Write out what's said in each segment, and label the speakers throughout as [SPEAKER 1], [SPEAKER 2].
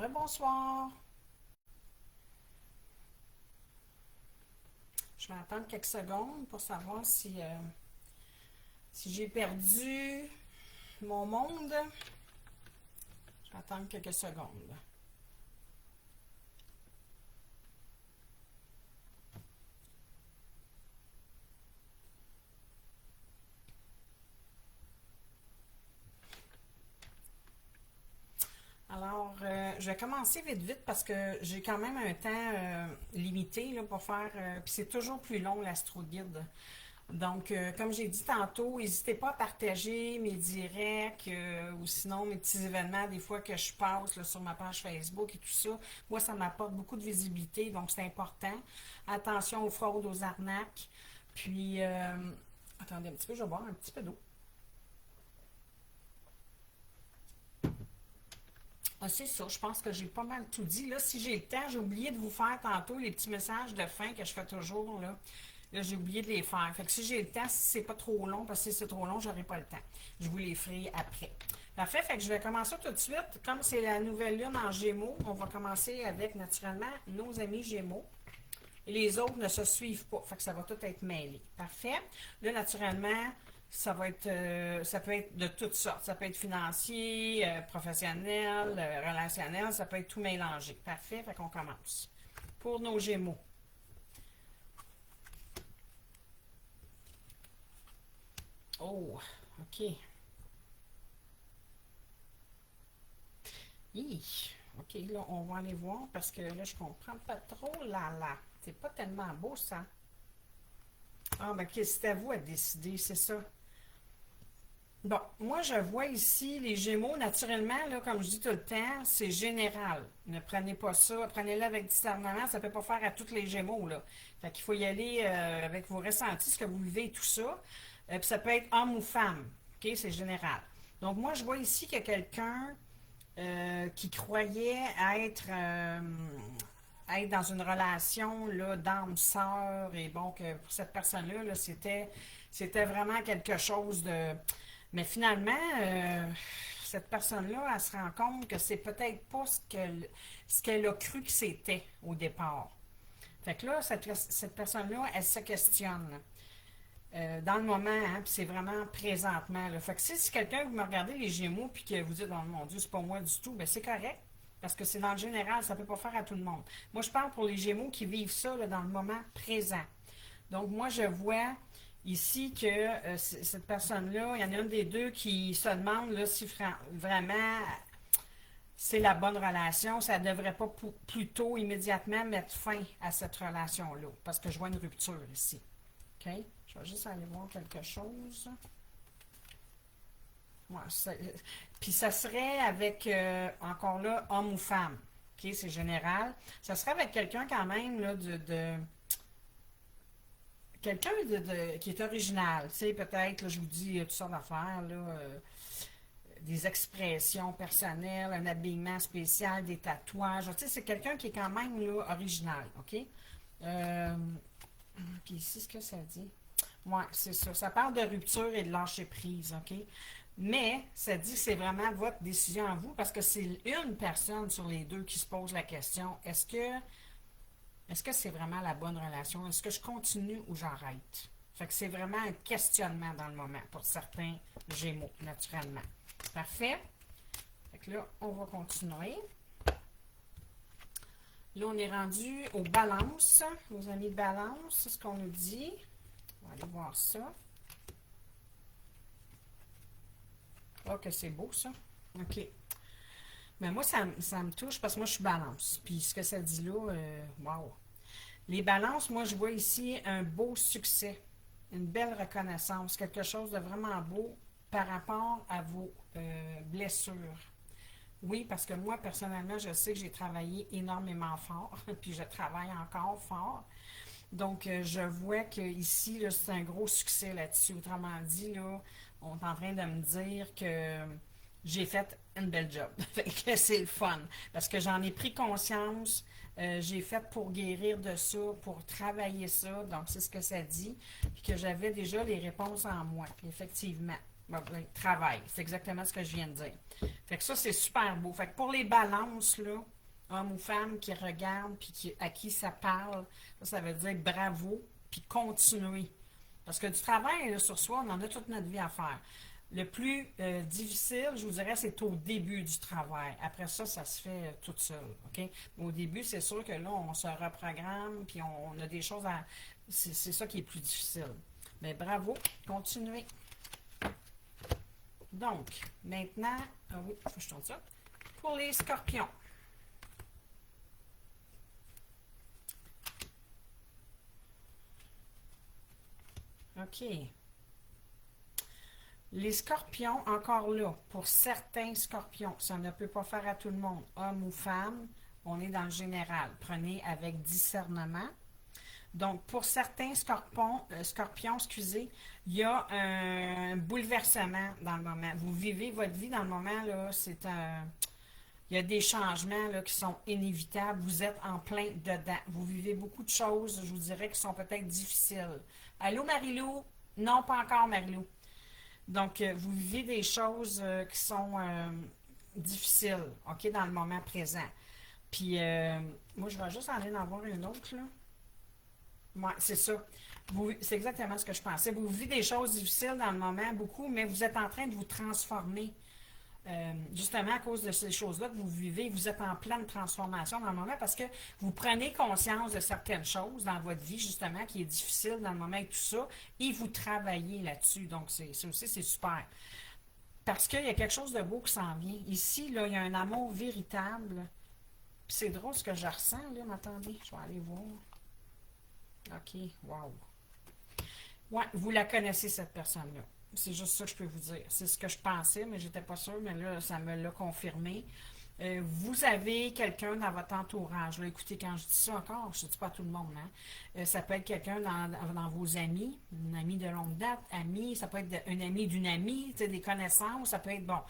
[SPEAKER 1] Rebonsoir. Je vais attendre quelques secondes pour savoir si j'ai perdu mon monde. Je vais attendre quelques secondes. Alors, je vais commencer vite parce que j'ai quand même un temps limité là, pour faire. Puis c'est toujours plus long l'astro-guide. Donc, comme j'ai dit tantôt, n'hésitez pas à partager mes directs ou sinon mes petits événements des fois que je passe là, sur ma page Facebook et tout ça. Moi, ça m'apporte beaucoup de visibilité, donc c'est important. Attention aux fraudes, aux arnaques. Puis, attendez un petit peu, je vais boire un petit peu d'eau. Ah, c'est ça, je pense que j'ai pas mal tout dit. Là, si j'ai le temps, j'ai oublié de vous faire tantôt les petits messages de fin que je fais toujours. Là, j'ai oublié de les faire. Fait que si j'ai le temps, si c'est pas trop long, parce que si c'est trop long, j'aurai pas le temps. Je vous les ferai après. Parfait, fait que je vais commencer tout de suite. Comme c'est la nouvelle lune en Gémeaux, on va commencer avec naturellement nos amis Gémeaux. Et les autres ne se suivent pas. Fait que ça va tout être mêlé. Parfait. Là, naturellement, ça peut être de toutes sortes. Ça peut être financier, professionnel, relationnel, ça peut être tout mélangé. Parfait, fait qu'on commence. Pour nos Gémeaux. Oh, OK. OK, là, on va aller voir parce que là, je comprends pas trop. Là. C'est pas tellement beau, ça. Ah, ben, OK, c'est à vous à décider, c'est ça. Bon, moi, je vois ici les Gémeaux, naturellement, là, comme je dis tout le temps, c'est général. Ne prenez pas ça, prenez-le avec discernement, ça ne peut pas faire à tous les Gémeaux, là. Fait qu'il faut y aller avec vos ressentis, ce que vous vivez et tout ça. Puis ça peut être homme ou femme, OK? C'est général. Donc, moi, je vois ici qu'il y a quelqu'un qui croyait être dans une relation là, d'âme-sœur, et bon, que pour cette personne-là, là, c'était vraiment quelque chose de. Mais finalement, cette personne-là, elle se rend compte que c'est peut-être pas ce qu'elle a cru que c'était au départ. Fait que là, cette personne-là, elle se questionne dans le moment, hein, puis c'est vraiment présentement. Là. Fait que si quelqu'un, vous me regardez les Gémeaux, puis que vous dites, oh mon Dieu, c'est pas moi du tout, ben c'est correct, parce que c'est dans le général, ça peut pas faire à tout le monde. Moi, je parle pour les Gémeaux qui vivent ça là, dans le moment présent. Donc, moi, je vois ici que cette personne-là, il y en a une des deux qui se demande là, si vraiment c'est la bonne relation. Ça ne devrait pas plutôt immédiatement mettre fin à cette relation-là, parce que je vois une rupture ici. OK? Je vais juste aller voir quelque chose. Ouais, puis ça serait avec, encore là, homme ou femme. OK? C'est général. Ça serait avec quelqu'un quand même là, quelqu'un qui est original, tu sais, peut-être, là, je vous dis toutes sortes d'affaires, là, des expressions personnelles, un habillement spécial, des tatouages, tu sais, c'est quelqu'un qui est quand même, là, original, OK? Euh, puis ici, ce que ça dit? Ouais, c'est ça. Ça parle de rupture et de lâcher prise, OK? Mais ça dit que c'est vraiment votre décision à vous parce que c'est une personne sur les deux qui se pose la question, est-ce que c'est vraiment la bonne relation? Est-ce que je continue ou j'arrête? Fait que c'est vraiment un questionnement dans le moment pour certains Gémeaux, naturellement. Parfait. Fait que là, on va continuer. Là, on est rendu aux balances. Nos amis de balance, c'est ce qu'on nous dit. On va aller voir ça. Oh, que c'est beau, ça. OK. Mais moi, ça me touche parce que moi, je suis balance. Puis ce que ça dit là, wow. Les balances, moi, je vois ici un beau succès, une belle reconnaissance, quelque chose de vraiment beau par rapport à vos blessures. Oui, parce que moi, personnellement, je sais que j'ai travaillé énormément fort, puis je travaille encore fort. Donc, je vois qu'ici, c'est un gros succès là-dessus. Autrement dit, là, on est en train de me dire que j'ai fait une belle job. Fait que c'est le fun. Parce que j'en ai pris conscience. J'ai fait pour guérir de ça, pour travailler ça. Donc, c'est ce que ça dit. Puis que j'avais déjà les réponses en moi. Puis effectivement, travail. C'est exactement ce que je viens de dire. Fait que ça, c'est super beau. Fait que pour les balances, là, homme ou femme qui regarde, puis à qui ça parle, ça veut dire bravo, puis continuer. Parce que du travail là, sur soi, on en a toute notre vie à faire. Le plus difficile, je vous dirais, c'est au début du travail. Après ça, ça se fait tout seul. OK? Mais au début, c'est sûr que là, on se reprogramme, puis on a des choses à. C'est ça qui est plus difficile. Mais bravo, continuez. Donc, maintenant, ah oui, il faut que je tourne ça. Pour les scorpions. OK. Les scorpions, encore là, pour certains scorpions, ça ne peut pas faire à tout le monde, homme ou femme, on est dans le général. Prenez avec discernement. Donc, pour certains scorpions, excusez, il y a un bouleversement dans le moment. Vous vivez votre vie dans le moment, là, il y a des changements là, qui sont inévitables. Vous êtes en plein dedans. Vous vivez beaucoup de choses, je vous dirais, qui sont peut-être difficiles. Allô, Marilou? Non, pas encore, Marilou. Donc, vous vivez des choses qui sont difficiles, OK, dans le moment présent. Puis, moi, je vais juste aller en voir une autre, là. Oui, c'est ça. C'est exactement ce que je pensais. Vous vivez des choses difficiles dans le moment, beaucoup, mais vous êtes en train de vous transformer. Justement, à cause de ces choses-là que vous vivez, vous êtes en pleine transformation dans le moment parce que vous prenez conscience de certaines choses dans votre vie, justement, qui est difficile dans le moment et tout ça, et vous travaillez là-dessus. Donc, c'est aussi, c'est super. Parce qu'il y a quelque chose de beau qui s'en vient. Ici, là, il y a un amour véritable. Puis c'est drôle ce que je ressens, là. Mais attendez, je vais aller voir. OK, wow. Ouais, vous la connaissez, cette personne-là. C'est juste ça que je peux vous dire. C'est ce que je pensais, mais j'étais pas sûre, mais là, ça me l'a confirmé. Vous avez quelqu'un dans votre entourage. Là, écoutez, quand je dis ça encore, je ne dis pas à tout le monde. Hein? Ça peut être quelqu'un dans vos amis, un ami de longue date, ami, ça peut être un ami d'une amie, des connaissances, ça peut être, bon,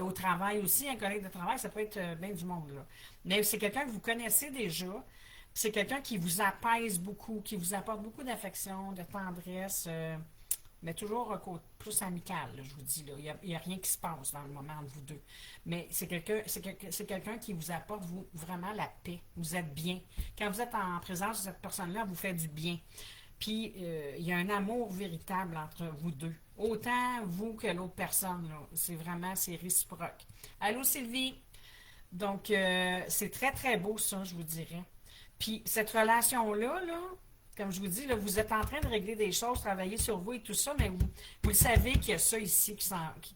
[SPEAKER 1] au travail aussi, un collègue de travail, ça peut être bien du monde. Là. Mais c'est quelqu'un que vous connaissez déjà. C'est quelqu'un qui vous apaise beaucoup, qui vous apporte beaucoup d'affection, de tendresse, mais toujours un côté plus amical, là, je vous dis. Là. Il y a rien qui se passe dans le moment entre vous deux. Mais c'est quelqu'un qui vous apporte vraiment la paix. Vous êtes bien. Quand vous êtes en présence de cette personne-là, elle vous fait du bien. Puis, il y a un amour véritable entre vous deux. Autant vous que l'autre personne. Là. C'est réciproque. Allô, Sylvie? Donc, c'est très, très beau, ça, je vous dirais. Puis cette relation-là, là, comme je vous dis, là, vous êtes en train de régler des choses, travailler sur vous et tout ça, mais vous le savez qu'il y a ça ici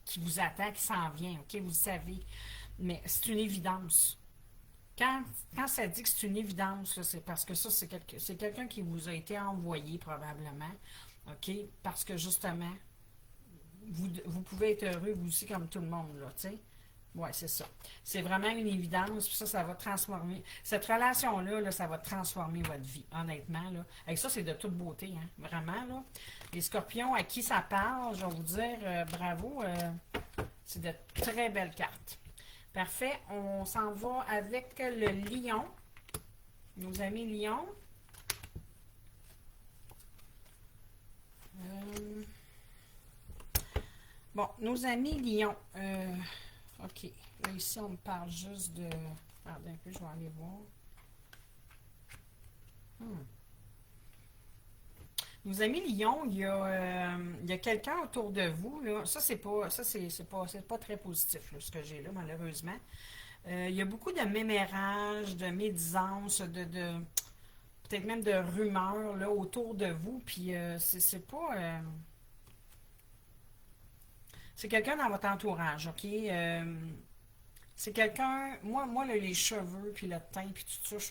[SPEAKER 1] qui vous attend, qui s'en vient, OK? Vous le savez. Mais c'est une évidence. Quand ça dit que c'est une évidence, là, c'est parce que ça, c'est quelqu'un qui vous a été envoyé probablement, OK? Parce que justement, vous pouvez être heureux vous aussi comme tout le monde, là, tu sais? Oui, c'est ça. C'est vraiment une évidence, puis ça va transformer. Cette relation-là, là, ça va transformer votre vie, honnêtement. Là. Avec ça, c'est de toute beauté, hein, vraiment. Là. Les scorpions à qui ça parle, je vais vous dire bravo, c'est de très belles cartes. Parfait, on s'en va avec le lion. Nos amis lions. Bon, nos amis lions. OK. Là, ici, on me parle juste de... Regardez un peu, je vais aller voir. Nos amis Lions, il y a quelqu'un autour de vous, là. Ça, c'est pas très positif, là, ce que j'ai là, malheureusement. Il y a beaucoup de mémérage, de médisance, peut-être même de rumeurs, là, autour de vous, puis c'est pas... c'est quelqu'un dans votre entourage, OK? C'est quelqu'un, moi là, les cheveux, puis le teint, puis tout ça, je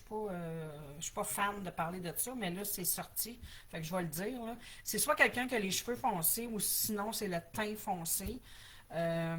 [SPEAKER 1] suis pas fan de parler de ça, mais là, c'est sorti, fait que je vais le dire, là. C'est soit quelqu'un qui a les cheveux foncés, ou sinon, c'est le teint foncé. Mais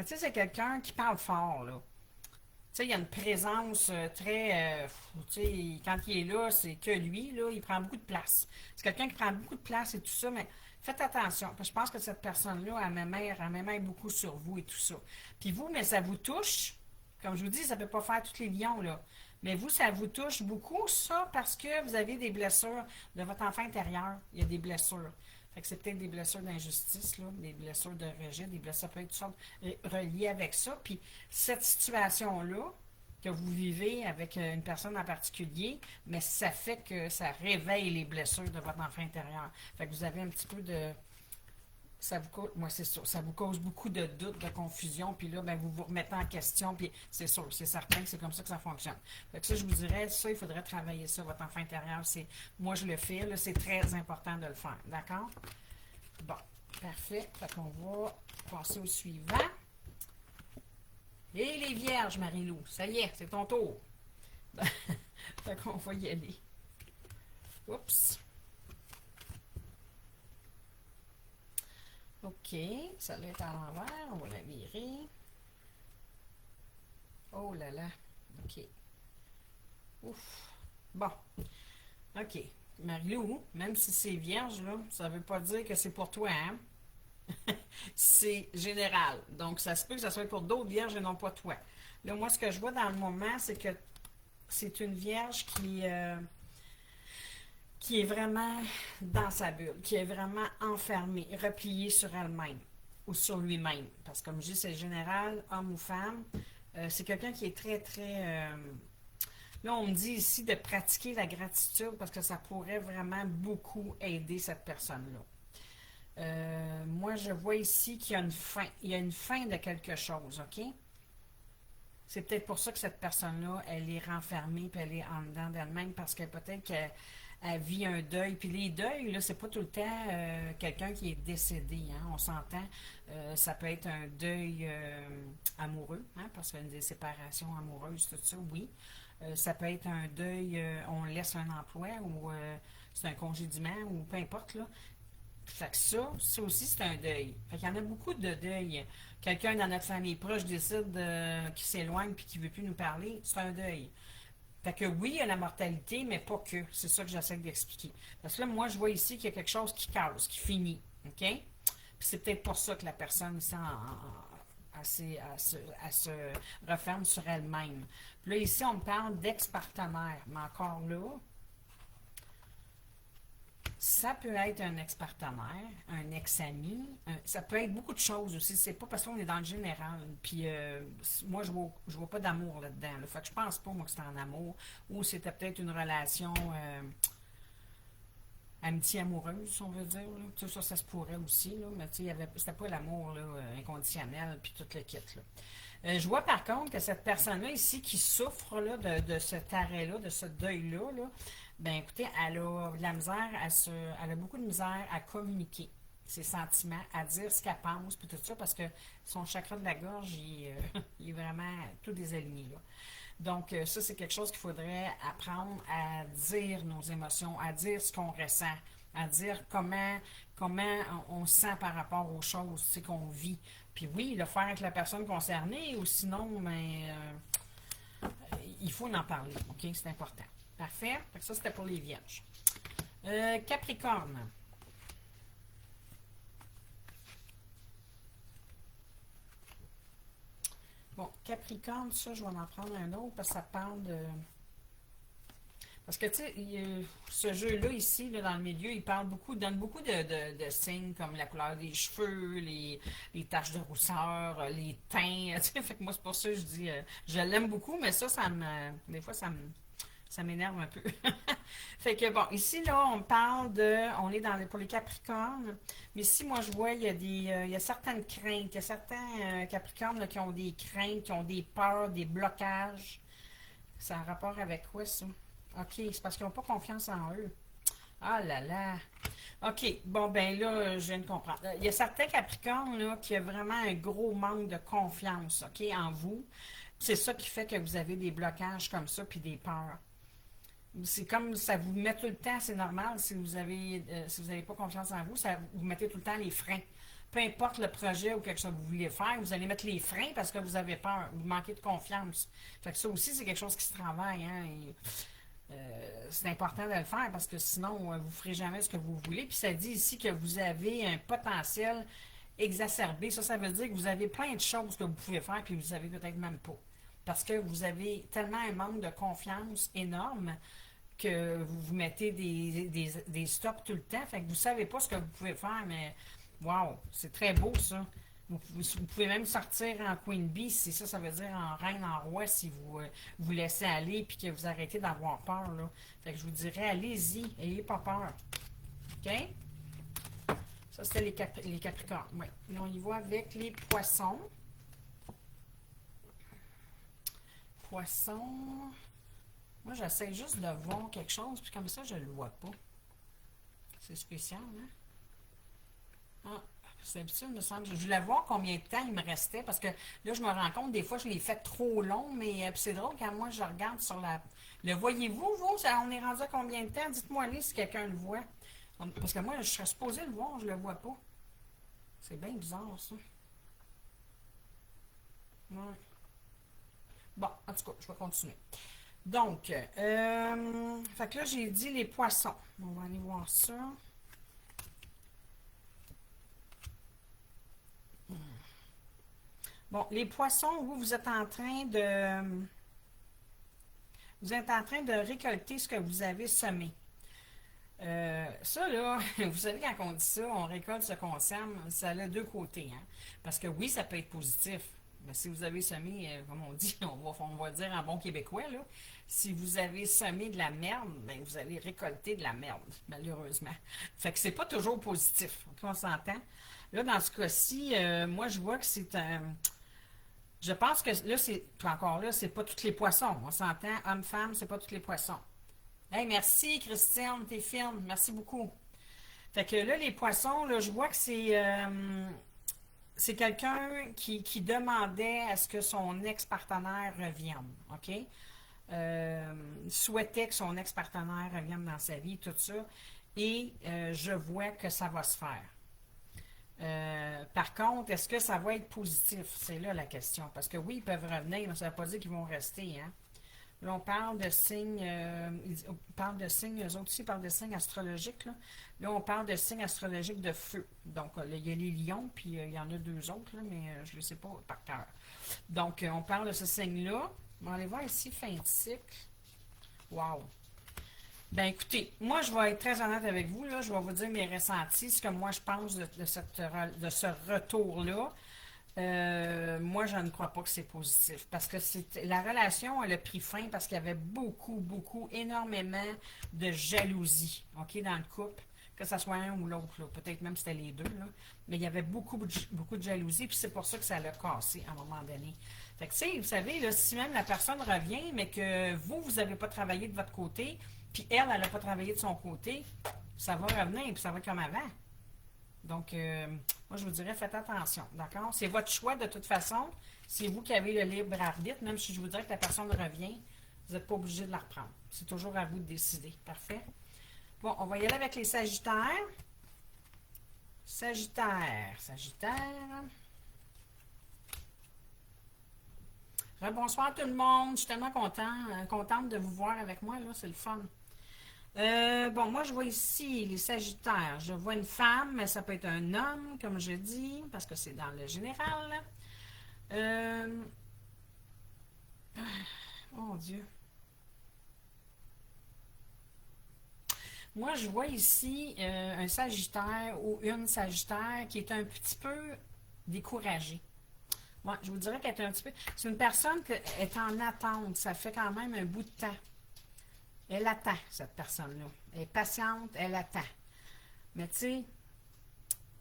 [SPEAKER 1] tu sais, c'est quelqu'un qui parle fort, là. Tu sais, il y a une présence très... tu sais, quand il est là, c'est que lui, là, il prend beaucoup de place. C'est quelqu'un qui prend beaucoup de place et tout ça, mais faites attention, parce que je pense que cette personne-là, elle m'émère beaucoup sur vous et tout ça. Puis vous, mais ça vous touche. Comme je vous dis, ça ne peut pas faire tous les lions, là. Mais vous, ça vous touche beaucoup, ça, parce que vous avez des blessures de votre enfant intérieur. Il y a des blessures. Fait que c'est peut-être des blessures d'injustice, là, des blessures de rejet, des blessures, ça peut être toutes sortes reliées avec ça. Puis cette situation-là, que vous vivez avec une personne en particulier, mais ça fait que ça réveille les blessures de votre enfant intérieur. Fait que vous avez un petit peu de... Ça vous cause, moi c'est sûr, ça vous cause beaucoup de doutes, de confusion, puis là, ben, vous vous remettez en question, puis c'est sûr, c'est certain que c'est comme ça que ça fonctionne. Fait que ça, je vous dirais, ça, il faudrait travailler ça, votre enfant intérieur, c'est, moi je le fais, là, c'est très important de le faire, d'accord? Bon, parfait, fait qu'on va passer au suivant. Et les vierges, Marie-Lou, ça y est, c'est ton tour. Fait qu'on va y aller. Oups. OK, ça va être à l'envers, on va la virer. Oh là là, OK. Ouf. Bon, OK. Marie-Lou, même si c'est vierge, là, ça ne veut pas dire que c'est pour toi, hein? C'est général. Donc, ça se peut que ça soit pour d'autres vierges et non pas toi. Là, moi, ce que je vois dans le moment, c'est que c'est une vierge qui est vraiment dans sa bulle, qui est vraiment enfermée, repliée sur elle-même ou sur lui-même. Parce que comme je dis, c'est général, homme ou femme. C'est quelqu'un qui est très, très... Là, on me dit ici de pratiquer la gratitude parce que ça pourrait vraiment beaucoup aider cette personne-là. Moi, je vois ici qu'il y a une fin. Il y a une fin de quelque chose, OK? C'est peut-être pour ça que cette personne-là, elle est renfermée puis elle est en dedans d'elle-même parce que peut-être qu'elle vit un deuil. Puis les deuils, là, c'est pas tout le temps quelqu'un qui est décédé, hein, on s'entend. Ça peut être un deuil amoureux, hein, parce qu'il y a des séparations amoureuses, tout ça, oui. Ça peut être un deuil, on laisse un emploi ou c'est un congédiement ou peu importe, là. Fait que ça aussi, c'est un deuil. Fait qu'il y en a beaucoup de deuils. Quelqu'un dans notre famille proche décide qu'il s'éloigne puis qu'il ne veut plus nous parler, c'est un deuil. Fait que oui, il y a la mortalité, mais pas que. C'est ça que j'essaie d'expliquer. Parce que là, moi, je vois ici qu'il y a quelque chose qui casse, qui finit. OK? Puis c'est peut-être pour ça que la personne elle se referme sur elle-même. Puis là, ici, on me parle d'ex-partenaire. Mais encore là, ça peut être un ex-partenaire, un ex-ami, ça peut être beaucoup de choses aussi. C'est pas parce qu'on est dans le général. Puis moi, je vois pas d'amour là-dedans. Là. Fait que je pense pas, moi, que c'était en amour. Ou c'était peut-être une relation amitié amoureuse, si on veut dire. Là. Tu sais, ça se pourrait aussi. Là, mais tu sais, c'était pas l'amour là, inconditionnel, puis tout le kit. Là. Je vois par contre que cette personne-là ici qui souffre là, de cet arrêt-là, de ce deuil-là, là, ben écoutez, elle a de la misère elle a beaucoup de misère à communiquer ses sentiments, à dire ce qu'elle pense, puis tout ça, parce que son chakra de la gorge, il est vraiment tout désaligné, là. Donc, ça, c'est quelque chose qu'il faudrait apprendre à dire nos émotions, à dire ce qu'on ressent, à dire comment on se sent par rapport aux choses, tu sais, qu'on vit. Puis oui, le faire avec la personne concernée, ou sinon, mais il faut en parler, OK? C'est important. Parfait. Fait que ça, c'était pour les vierges. Capricorne. Bon, Capricorne, ça, je vais en prendre un autre parce que ça parle de... Parce que, tu sais, ce jeu-là, ici, là, dans le milieu, il donne beaucoup de signes comme la couleur des cheveux, les taches de rousseur, les teints, tu sais. Fait que moi, c'est pour ça que je dis, je l'aime beaucoup, mais ça des fois, ça m'énerve un peu. Fait que bon, ici, là, on est pour les Capricornes, mais ici, moi, je vois, il y a certaines craintes, il y a certains Capricornes là, qui ont des craintes, qui ont des peurs, des blocages. Ça a un rapport avec quoi, ça? OK, c'est parce qu'ils n'ont pas confiance en eux. Ah là là. OK, bon, ben là, je viens de comprendre. Il y a certains Capricornes, là, qui ont vraiment un gros manque de confiance, OK, en vous. C'est ça qui fait que vous avez des blocages comme ça, puis des peurs. C'est comme ça vous met tout le temps, c'est normal, si vous avez pas confiance en vous, ça vous mettez tout le temps les freins. Peu importe le projet ou quelque chose que vous voulez faire, vous allez mettre les freins parce que vous avez peur, vous manquez de confiance. Fait que ça aussi, c'est quelque chose qui se travaille, hein, et, c'est important de le faire parce que sinon, vous ne ferez jamais ce que vous voulez. Puis ça dit ici que vous avez un potentiel exacerbé. Ça veut dire que vous avez plein de choses que vous pouvez faire puis vous ne savez peut-être même pas. Parce que vous avez tellement un manque de confiance énorme que vous vous mettez des stops tout le temps. Fait que vous ne savez pas ce que vous pouvez faire, mais wow, c'est très beau ça. Vous pouvez même sortir en Queen Bee, si ça veut dire en reine, en roi, si vous laissez aller puis que vous arrêtez d'avoir peur, là. Fait que je vous dirais, allez-y, ayez pas peur. OK? Ça, c'était les Capricornes. Oui. Là, on y va avec les Poissons. Poissons. Moi, j'essaie juste de voir quelque chose, puis comme ça, je ne le vois pas. C'est spécial, hein? Ah, c'est habituel, me semble. Je voulais voir combien de temps il me restait, parce que là, je me rends compte, des fois, je les fais trop longs, mais c'est drôle quand moi, je regarde sur la... Le voyez-vous, vous? On est rendu à combien de temps? Dites-moi, allez, si quelqu'un le voit. Parce que moi, je serais supposé le voir, je le vois pas. C'est bien bizarre, ça. Ouais. Bon, en tout cas, je vais continuer. Donc, fait que là, j'ai dit les poissons. On va aller voir ça. Bon, les poissons, vous êtes en train de... Vous êtes en train de récolter ce que vous avez semé. Ça, là, vous savez, quand on dit ça, on récolte ce qu'on sème, ça a deux côtés. Hein? Parce que oui, ça peut être positif. Mais si vous avez semé, comme on dit, on va dire en bon québécois, là, si vous avez semé de la merde, ben, vous allez récolter de la merde, malheureusement. Fait que c'est pas toujours positif. Okay, on s'entend. Là, dans ce cas-ci, moi, je vois que c'est un. Je pense que là, encore là, c'est pas tous les poissons. On s'entend, homme-femme, c'est pas tous les poissons. Hey, merci, Christine, t'es fine. Merci beaucoup. Fait que là, les poissons, là, je vois que c'est quelqu'un qui demandait à ce que son ex-partenaire revienne. OK? Souhaitait que son ex-partenaire revienne dans sa vie, tout ça. Et je vois que ça va se faire. Par contre, est-ce que ça va être positif? C'est là la question. Parce que oui, ils peuvent revenir, mais ça ne veut pas dire qu'ils vont rester. Hein? Là, on parle de signes, on parle de signes, eux autres aussi parlent de signes astrologiques. Là, on parle de signes astrologiques de feu. Donc, là, il y a les lions, puis il y en a deux autres, là, mais je ne les sais pas par cœur. Donc, on parle de ce signe-là. On va aller voir ici, fin de cycle. Wow! Ben écoutez, moi je vais être très honnête avec vous, là, je vais vous dire mes ressentis, ce que moi je pense de ce retour-là. Moi, je ne crois pas que c'est positif parce que la relation, elle a pris fin parce qu'il y avait beaucoup, énormément de jalousie, OK, dans le couple, que ce soit un ou l'autre, là. Peut-être même c'était les deux, là. Mais il y avait beaucoup de jalousie, puis c'est pour ça que ça l'a cassé à un moment donné. Fait que, tu sais, vous savez, là, si même la personne revient, mais que vous n'avez pas travaillé de votre côté, puis elle n'a pas travaillé de son côté, ça va revenir, puis ça va être comme avant. Donc, moi, je vous dirais, faites attention, d'accord? C'est votre choix de toute façon. C'est vous qui avez le libre arbitre, même si je vous dirais que la personne revient, vous n'êtes pas obligé de la reprendre. C'est toujours à vous de décider. Parfait? Bon, on va y aller avec les Sagittaires. Sagittaire. Bonsoir tout le monde. Je suis tellement contente de vous voir avec moi, là. C'est le fun. Bon, moi, je vois ici les Sagittaires. Je vois une femme, mais ça peut être un homme, comme je dis, parce que c'est dans le général. Oh Dieu. Moi, je vois ici un Sagittaire ou une Sagittaire qui est un petit peu découragée. Ouais, je vous dirais qu'elle est un petit peu. C'est une personne qui est en attente. Ça fait quand même un bout de temps. Elle attend, cette personne-là. Elle est patiente, elle attend. Mais tu sais,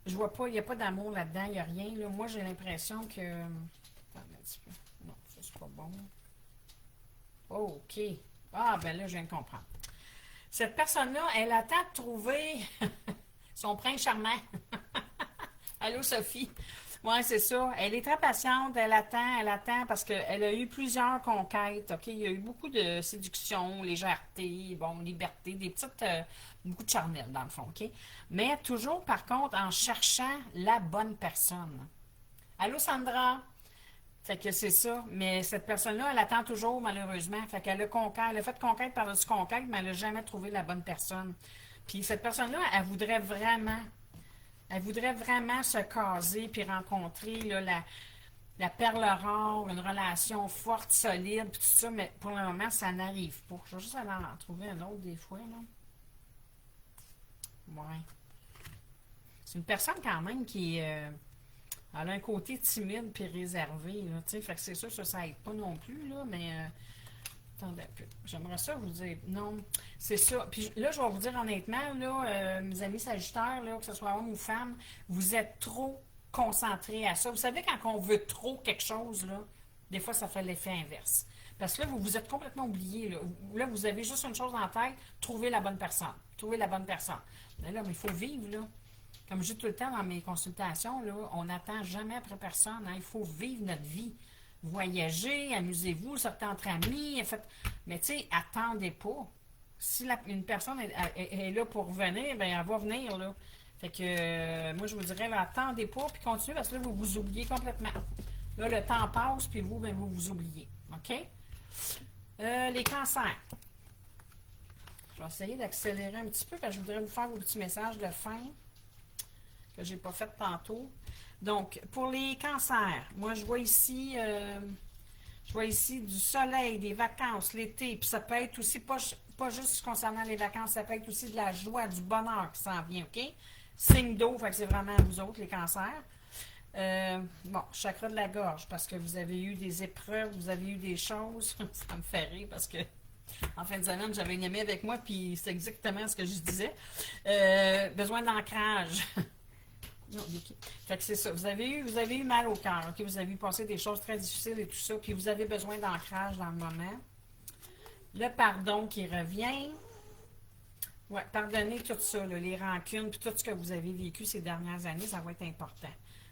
[SPEAKER 1] je vois pas, il n'y a pas d'amour là-dedans, il n'y a rien. Là. Moi, j'ai l'impression que. Attends un petit peu. Non, ça, c'est pas bon. Oh, OK. Ah, ben là, je viens de comprendre. Cette personne-là, elle attend de trouver son prince charmant. Allô, Sophie? Oui, c'est ça. Elle est très patiente, elle attend parce qu'elle a eu plusieurs conquêtes, OK? Il y a eu beaucoup de séduction, légèreté, bon, liberté, des petites, beaucoup de charnel, dans le fond, OK? Mais toujours, par contre, en cherchant la bonne personne. Allô, Sandra? Fait que c'est ça. Mais cette personne-là, elle attend toujours, malheureusement. Fait qu'elle a conquête, elle a fait conquête par-dessus conquête, mais elle n'a jamais trouvé la bonne personne. Puis cette personne-là, elle voudrait vraiment se caser puis rencontrer là, la perle rare, une relation forte, solide, puis tout ça, mais pour le moment, ça n'arrive pas. Je vais juste aller en trouver un autre des fois, là. Ouais. C'est une personne quand même qui est... Elle a un côté timide puis réservé, là, tu sais, fait que c'est sûr que ça aide pas non plus, là, mais attendez un peu. J'aimerais ça vous dire, non, c'est ça. Puis là, je vais vous dire honnêtement, là, mes amis sagittaires, là, que ce soit homme ou femme, vous êtes trop concentrés à ça. Vous savez, quand on veut trop quelque chose, là, des fois, ça fait l'effet inverse. Parce que là, vous vous êtes complètement oublié. Là, vous avez juste une chose en tête, trouver la bonne personne. Trouver la bonne personne. Mais là, il faut vivre, là. Comme je dis tout le temps dans mes consultations, là, on n'attend jamais après personne. Hein. Il faut vivre notre vie. Voyagez, amusez-vous, sortez entre amis. Mais tu sais, attendez pas. Si une personne est là pour venir, ben elle va venir, là. Fait que moi, je vous dirais, là, attendez pas, puis continuez, parce que là, vous vous oubliez complètement. Là, le temps passe, puis vous, ben, vous vous oubliez. OK? Les cancers. Je vais essayer d'accélérer un petit peu, parce que je voudrais vous faire vos petits messages de fin que j'ai pas fait tantôt. Donc, pour les cancers, moi, je vois ici du soleil, des vacances, l'été, puis ça peut être aussi, pas juste concernant les vacances, ça peut être aussi de la joie, du bonheur qui s'en vient, OK? Signe d'eau, fait que c'est vraiment vous autres, les cancers. Bon, chakra de la gorge, parce que vous avez eu des épreuves, vous avez eu des choses. Ça me fait rire parce que en fin de semaine, j'avais une amie avec moi, puis c'est exactement ce que je disais. Besoin d'ancrage. Non, ok. Fait que c'est ça. Vous avez eu mal au cœur, ok? Vous avez passé des choses très difficiles et tout ça, puis vous avez besoin d'ancrage dans le moment. Le pardon qui revient. Ouais, pardonnez tout ça, là, les rancunes, puis tout ce que vous avez vécu ces dernières années, ça va être important.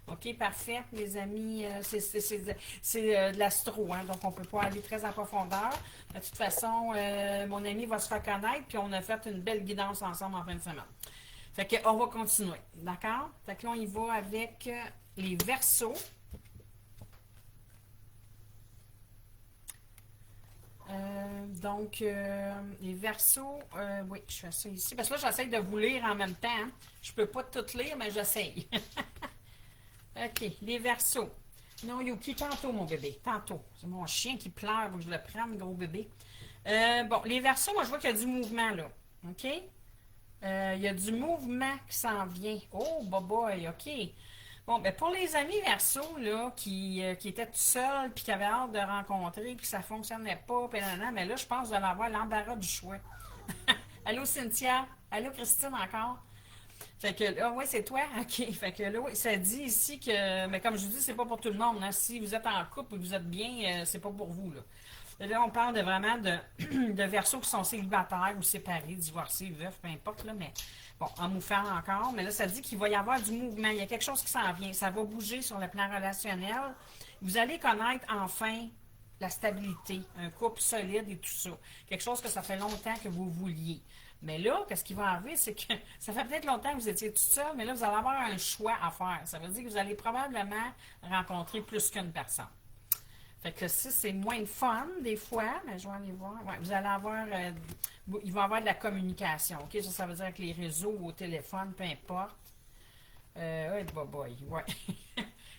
[SPEAKER 1] OK, parfait, les amis, c'est de l'astro, hein, donc on ne peut pas aller très en profondeur. De toute façon, mon ami va se reconnaître, puis on a fait une belle guidance ensemble en fin de semaine. Fait qu'on va continuer, d'accord? Fait que là, on y va avec les Verseaux. Les Verseaux, oui, je fais ça ici. Parce que là, j'essaie de vous lire en même temps. Hein. Je peux pas tout lire, mais j'essaye. OK, les Verseaux. Non, Yuki, tantôt, mon bébé, tantôt. C'est mon chien qui pleure, donc je le prends, mon gros bébé. Bon, les Verseaux, moi, je vois qu'il y a du mouvement, là. OK? Il y a du mouvement qui s'en vient. Oh, boy, OK. Bon, ben pour les amis Verseaux, là, qui étaient tout seuls, puis qui avaient hâte de rencontrer, puis que ça ne fonctionnait pas, puis mais là, je pense que vous allez avoir l'embarras du choix. Allô, Cynthia? Allô, Christine, encore? Fait que, ah ouais, c'est toi? OK. Fait que là, oui, ça dit ici que, mais comme je vous dis, c'est pas pour tout le monde. Hein. Si vous êtes en couple et vous êtes bien, c'est pas pour vous, là. Et là, on parle de vraiment de Verseaux qui sont célibataires ou séparés, divorcés, veufs, peu importe, là, mais bon, en moufant encore. Mais là, ça dit qu'il va y avoir du mouvement. Il y a quelque chose qui s'en vient. Ça va bouger sur le plan relationnel. Vous allez connaître enfin la stabilité, un couple solide et tout ça. Quelque chose que ça fait longtemps que vous vouliez. Mais là, qu'est-ce qui va arriver, c'est que ça fait peut-être longtemps que vous étiez tout seul, mais là, vous allez avoir un choix à faire. Ça veut dire que vous allez probablement rencontrer plus qu'une personne. Fait que ça, c'est moins fun des fois, mais je vais aller voir. Ouais, vous allez avoir, il va y avoir de la communication, OK? Ça veut dire avec les réseaux ou au téléphone, peu importe. Ouais, ouais.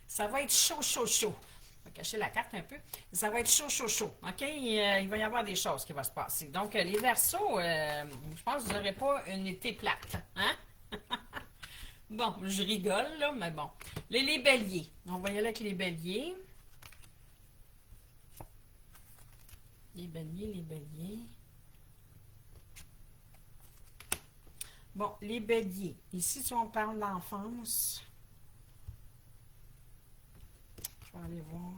[SPEAKER 1] Ça va être chaud, chaud, chaud. Je vais cacher la carte un peu. Ça va être chaud, chaud, chaud. OK? Il va y avoir des choses qui vont se passer. Donc, les Verseaux, je pense que vous n'aurez pas une été plate. Hein? Bon, je rigole, là, mais bon. Les Béliers. On va y aller avec les Béliers. Les Béliers. Bon, les Béliers. Ici, si on parle d'enfance, je vais aller voir.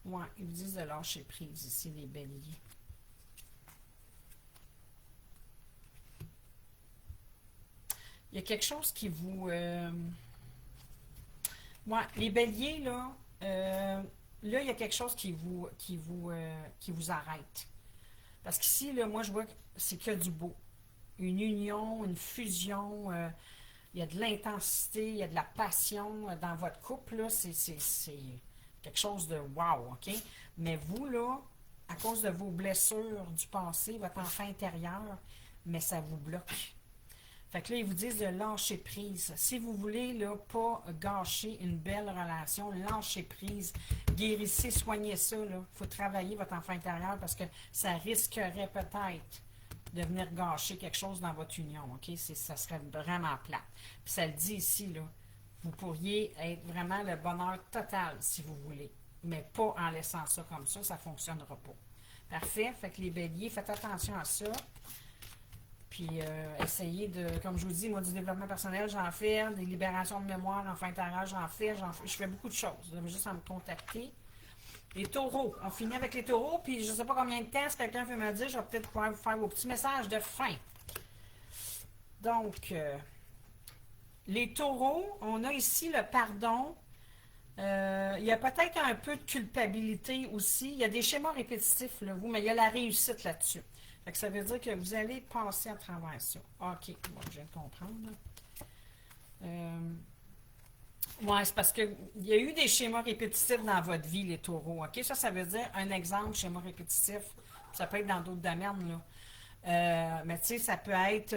[SPEAKER 1] Ouais, ils disent de lâcher prise ici, les Béliers. Il y a quelque chose qui vous... Ouais, les Béliers, là... Là, il y a quelque chose qui vous arrête. Parce qu'ici, là, moi, je vois que c'est que du beau. Une union, une fusion, il y a de l'intensité, il y a de la passion dans votre couple, là. C'est quelque chose de wow, OK? Mais vous, là, à cause de vos blessures du passé, votre enfant intérieur, mais ça vous bloque. Fait que là, ils vous disent de lâcher prise. Si vous voulez là, pas gâcher une belle relation, lâchez prise, guérissez, soignez ça. Il faut travailler votre enfant intérieur parce que ça risquerait peut-être de venir gâcher quelque chose dans votre union. OK? Ça serait vraiment plate. Puis ça le dit ici, là. vous pourriez être vraiment le bonheur total, si vous voulez. Mais pas en laissant ça comme ça ne fonctionnera pas. Parfait. Fait que les béliers, faites attention à ça. Puis essayez de, comme je vous dis, moi du développement personnel, j'en fais, des libérations de mémoire, enfin intérieure, je fais beaucoup de choses. Vous avez juste à me contacter. Les taureaux, on finit avec les taureaux, puis je ne sais pas combien de temps, si quelqu'un veut me le dire, je vais peut-être pouvoir vous faire vos petits messages de fin. Donc, les taureaux, on a ici le pardon. Il y a peut-être un peu de culpabilité aussi. Il y a des schémas répétitifs, là, mais il y a la réussite là-dessus. Fait que ça veut dire que vous allez passer à travers ça. OK, bon, je viens de comprendre. Oui, c'est parce qu'il y a eu des schémas répétitifs dans votre vie, les taureaux. OK? Ça veut dire un exemple, schéma répétitif. Ça peut être dans d'autres domaines, là. Mais tu sais, ça peut être,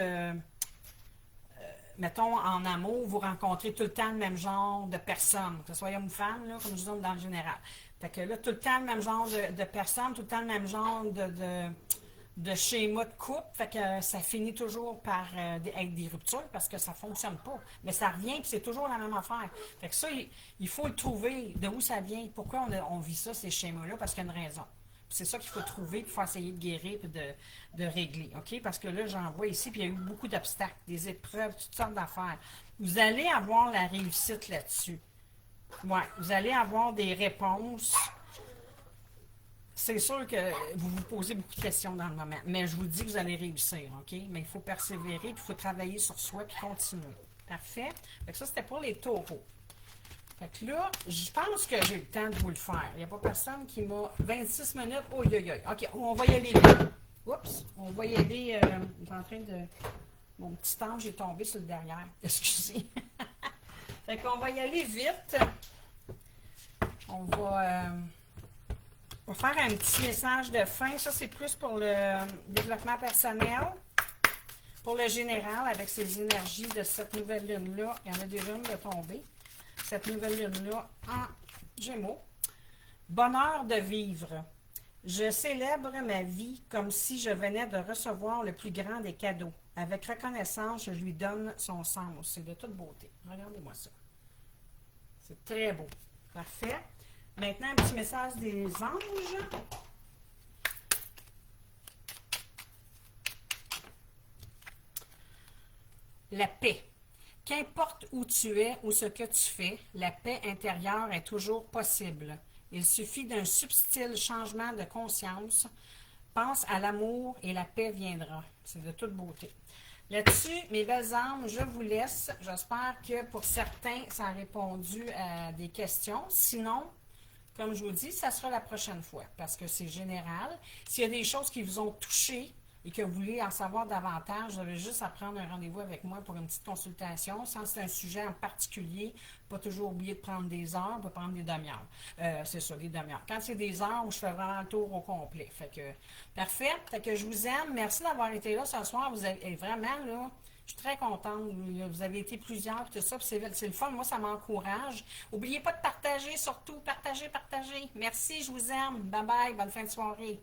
[SPEAKER 1] mettons, en amour, vous rencontrez tout le temps le même genre de personnes, que ce soit homme ou femme, là, comme je dis dans le général. Fait que là, tout le temps le même genre de personnes, tout le temps le même genre de schéma de couple, fait que ça finit toujours par être des ruptures parce que ça ne fonctionne pas. Mais ça revient et c'est toujours la même affaire. Fait que ça, il faut le trouver, de où ça vient, pourquoi on vit ça, ces schémas-là, parce qu'il y a une raison. C'est ça qu'il faut trouver, il faut essayer de guérir et de régler. OK? Parce que là, j'en vois ici, puis il y a eu beaucoup d'obstacles, des épreuves, toutes sortes d'affaires. Vous allez avoir la réussite là-dessus. Ouais, vous allez avoir des réponses. C'est sûr que vous vous posez beaucoup de questions dans le moment, mais je vous dis que vous allez réussir, OK? Mais il faut persévérer, puis il faut travailler sur soi, puis continuer. Parfait? Fait que ça, c'était pour les taureaux. Fait que là, je pense que j'ai le temps de vous le faire. Il n'y a pas personne qui m'a... 26 minutes, oh, OK, on va y aller vite. Oups, on va y aller... je suis en train de... Mon petit ange est tombé sur le derrière. Excusez. Fait qu'on va y aller vite. On va faire un petit message de fin. Ça, c'est plus pour le développement personnel. Pour le général, avec ces énergies de cette nouvelle lune-là, il y en a déjà une de tomber. Cette nouvelle lune-là en Gémeaux. Bonheur de vivre. Je célèbre ma vie comme si je venais de recevoir le plus grand des cadeaux. Avec reconnaissance, je lui donne son sens. C'est de toute beauté. Regardez-moi ça. C'est très beau. Parfait. Maintenant, un petit message des anges. La paix. Qu'importe où tu es ou ce que tu fais, la paix intérieure est toujours possible. Il suffit d'un subtil changement de conscience. Pense à l'amour et la paix viendra. C'est de toute beauté. Là-dessus, mes belles âmes, je vous laisse. J'espère que pour certains, ça a répondu à des questions. Sinon, comme je vous dis, ça sera la prochaine fois parce que c'est général. S'il y a des choses qui vous ont touché et que vous voulez en savoir davantage, vous avez juste à prendre un rendez-vous avec moi pour une petite consultation. Sans c'est un sujet en particulier, pas toujours oublier de prendre des heures, on peut prendre des demi-heures. C'est ça, des demi-heures. Quand c'est des heures, je fais vraiment le tour au complet. Fait que, parfait. Fait que je vous aime. Merci d'avoir été là ce soir. Vous avez vraiment, là, je suis très contente. Vous avez été plusieurs, tout ça. C'est le fun. Moi, ça m'encourage. N'oubliez pas de partager, surtout. Partagez. Merci, je vous aime. Bye bye. Bonne fin de soirée.